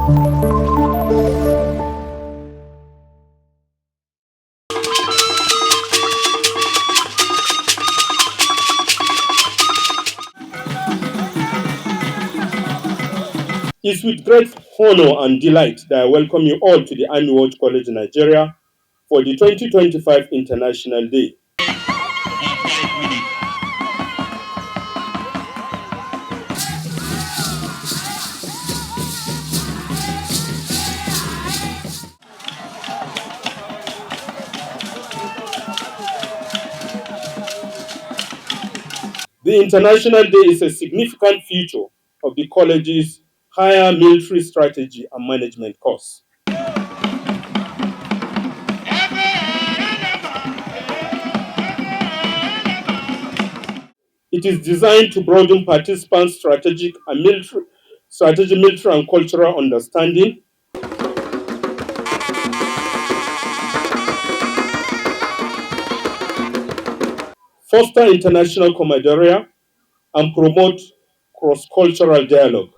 It's with great honor and delight that I welcome you all to the Army Watch College Nigeria for the 2025 International Day. The International Day is a significant feature of the college's higher military strategy and management course. It is designed to broaden participants' military and cultural understanding, foster international camaraderie, and promote cross-cultural dialogue.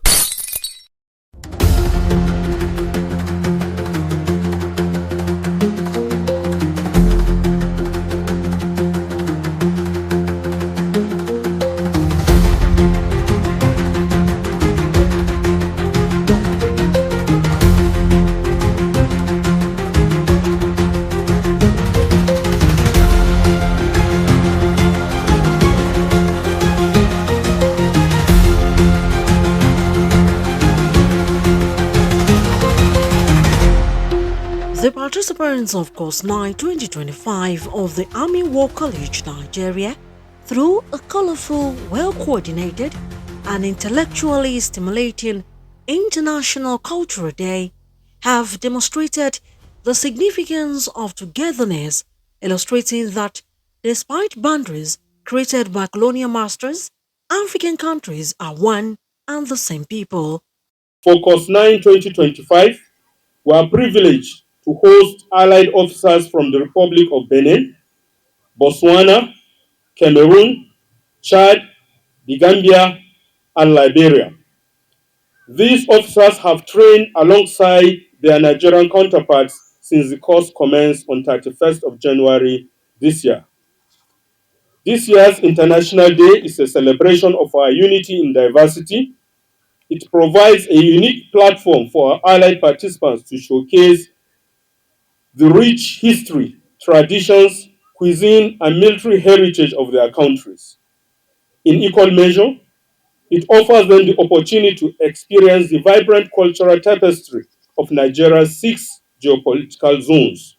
The participants of Course 9 2025 of the Army War College Nigeria, through a colorful, well-coordinated and intellectually stimulating International Cultural Day, have demonstrated the significance of togetherness, illustrating that despite boundaries created by colonial masters, African countries are one and the same people. For Course 9 2025, we are privileged to host allied officers from the Republic of Benin, Botswana, Cameroon, Chad, the Gambia, and Liberia. These officers have trained alongside their Nigerian counterparts since the course commenced on 31st of January this year. This year's International Day is a celebration of our unity in diversity. It provides a unique platform for our allied participants to showcase the rich history, traditions, cuisine, and military heritage of their countries. In equal measure, it offers them the opportunity to experience the vibrant cultural tapestry of Nigeria's 6 geopolitical zones.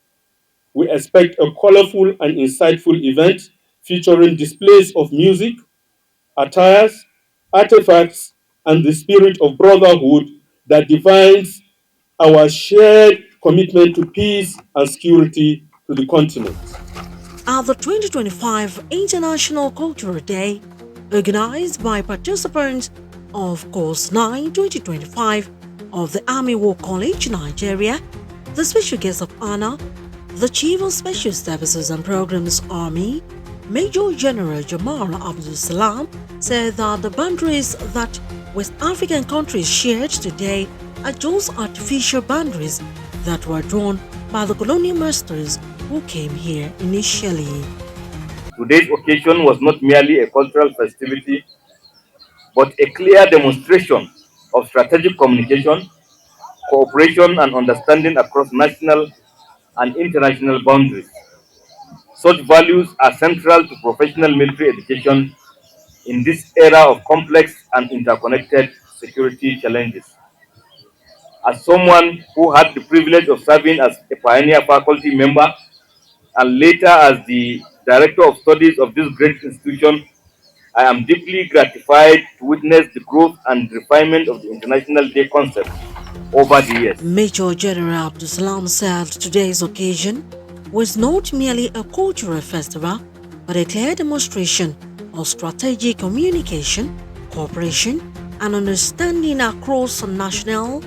We expect a colorful and insightful event featuring displays of music, attires, artifacts, and the spirit of brotherhood that defines our shared commitment to peace and security to the continent. At the 2025 International Cultural Day, organized by participants of Course 9 2025 of the Army War College Nigeria, the special guest of honor, the Chief of Special Services and Programs Army, Major General Jamal Abdul Salam, said that the boundaries that West African countries shared today are just artificial boundaries that were drawn by the colonial masters who came here initially. Today's occasion was not merely a cultural festivity, but a clear demonstration of strategic communication, cooperation, and understanding across national and international boundaries. Such values are central to professional military education in this era of complex and interconnected security challenges. As someone who had the privilege of serving as a pioneer faculty member and later as the director of studies of this great institution, I am deeply gratified to witness the growth and refinement of the International Day concept over the years. Major General Abdul Salam said today's occasion was not merely a cultural festival, but a clear demonstration of strategic communication, cooperation, and understanding across national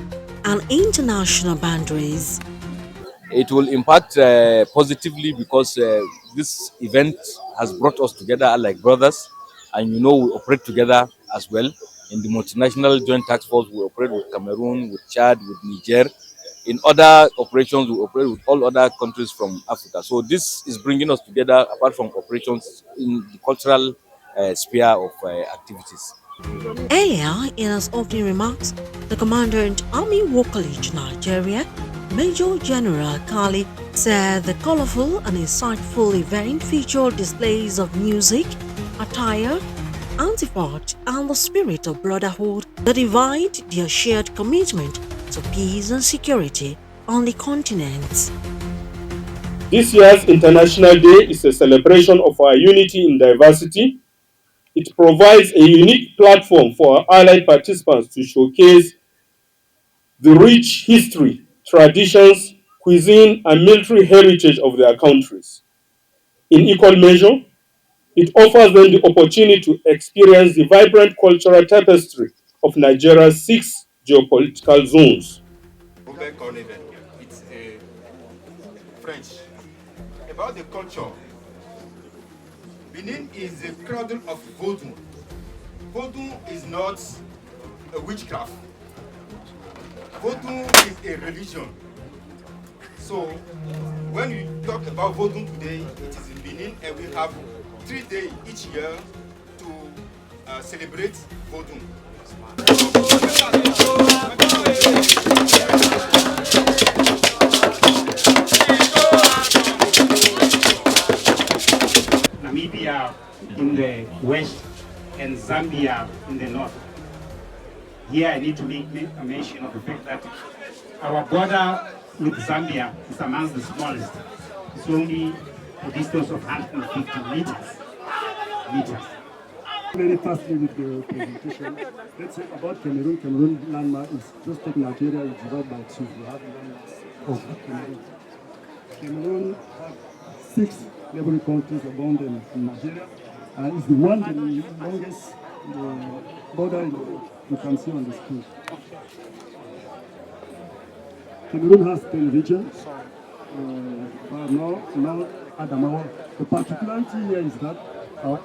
and international boundaries. It will impact positively because this event has brought us together like brothers, and we operate together as well. In the multinational joint task force, we operate with Cameroon, with Chad, with Niger. In other operations, we operate with all other countries from Africa. So this is bringing us together, apart from operations in the cultural sphere of activities. Earlier, in his opening remarks, the Commandant Army War College Nigeria, Major General Kali, said the colorful and insightful event featured displays of music, attire, antiphon, and the spirit of brotherhood that divide their shared commitment to peace and security on the continent. This year's International Day is a celebration of our unity in diversity. It provides a unique platform for our allied participants to showcase the rich history, traditions, cuisine, and military heritage of their countries. In equal measure, it offers them the opportunity to experience the vibrant cultural tapestry of Nigeria's 6 geopolitical zones. It's French. About the culture, Benin is the cradle of Vodou. Vodou is not a witchcraft. Vodou is a religion. So when we talk about Vodou today, it is in Benin, and we have 3 days each year to celebrate Vodou. Namibia in the west and Zambia in the north. Here I need to make a mention of the fact that our border with Zambia is amongst the smallest. It's only a distance of 150 meters. Very fastly with the presentation. Let's say about Cameroon. Cameroon landmark is just take Nigeria is divided by 2. We have landmarks of Cameroon. Cameroon have 6 neighboring countries around in Nigeria, and it's the longest border you can see on the screen. Cameroon has 10 regions, but now Adamawa. The particularity here is that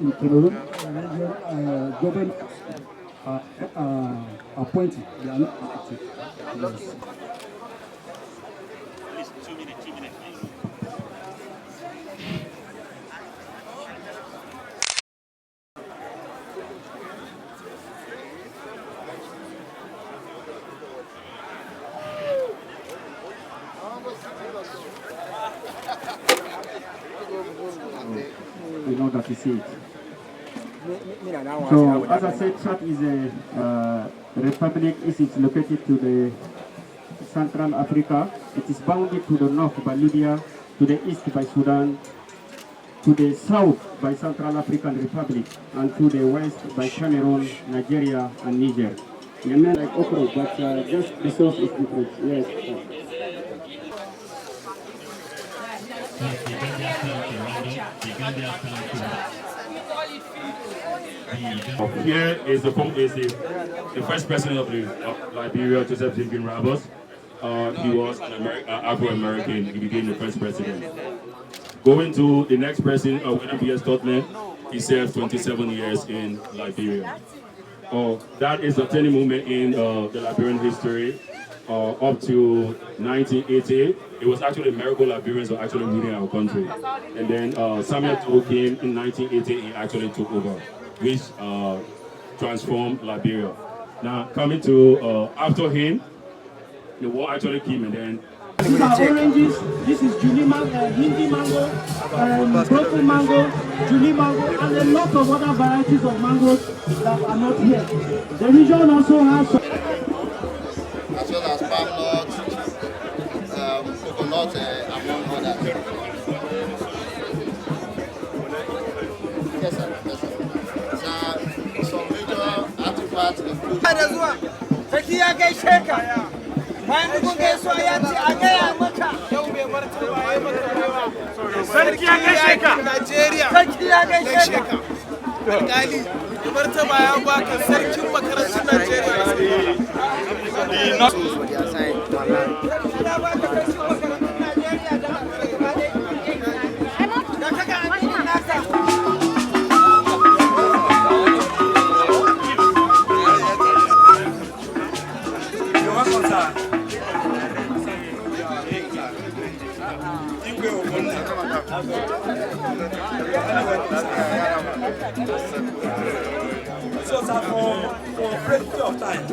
in Cameroon, region government appointed, they are not elected. Yes. You know that you see it. So, as I said, Chad is a republic. It is located to the Central Africa. It is bounded to the north by Libya, to the east by Sudan, to the south by Central African Republic, and to the west by Cameroon, Nigeria, and Niger. Yemen like okra, but just the source is different. Yes. Here is the first president of Liberia, Joseph Jenkins Rabos. He was an Afro-American. He became the first president. Going to the next president, William P.S. Totland, he served 27 years in Liberia. That is a turning moment in the Liberian history. Up to 1988, it was actually a miracle Liberians were actually leading our country. And then Samuel Doe came in 1988, he actually took over, which transformed Liberia. Now, coming to after him, the war actually came, and then these are oranges. This is Julie mango, Hindi mango, purple mango, Julie mango, and a lot of other varieties of mangoes that are not here. The region also has as well as palm nuts, coconut, among others. Yes, sir. Yes, sir. Some major artifacts include. Sarki ya gaishe ka. Bayan dukkan gaisuwa ya ce a gaya maka. Yau mai martaba ya maka. Sarki ya gaishe ka. Najeriya. Sarki ya gaishe ka. Alƙali, mai martaba ya baka sarkin makarantar Najeriya. So, sir, for plenty of time.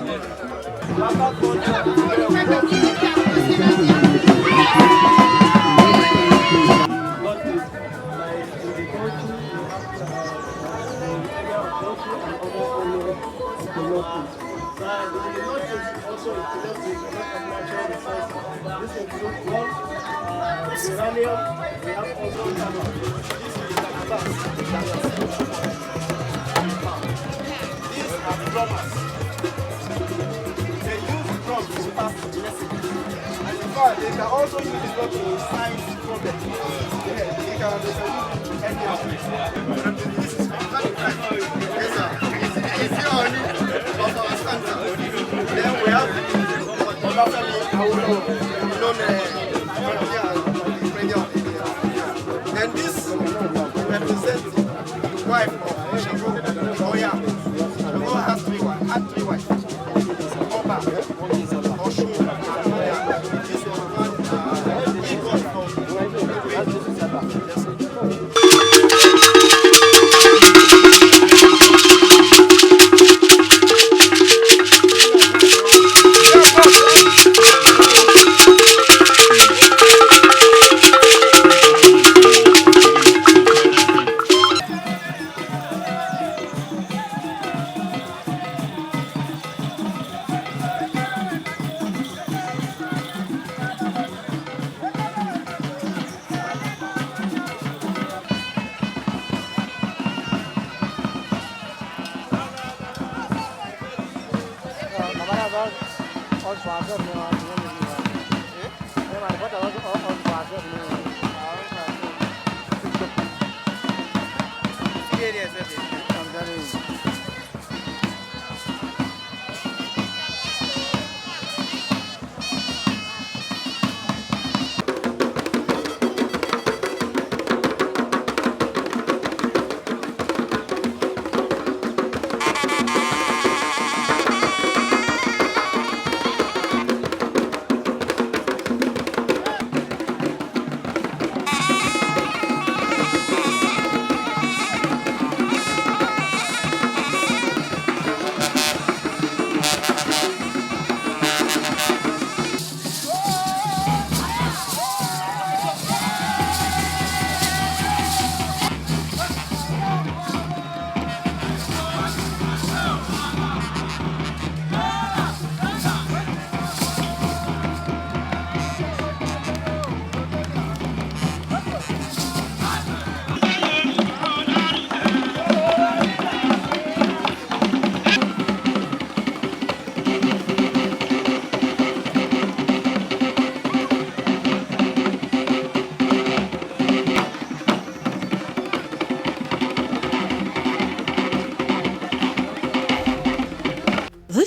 They can also use this to sign problems. They can use any of it. Then we have and this represents the wife of Shago. Oh yeah. Shago has three wives. Oba, Oshu, this was one he got from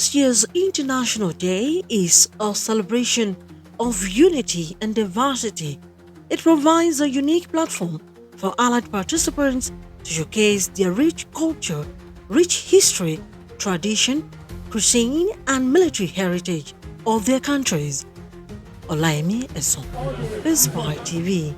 This year's International Day is a celebration of unity and diversity. It provides a unique platform for allied participants to showcase their rich culture, rich history, tradition, cuisine, and military heritage of their countries. Olaimi Eson, Inspire TV.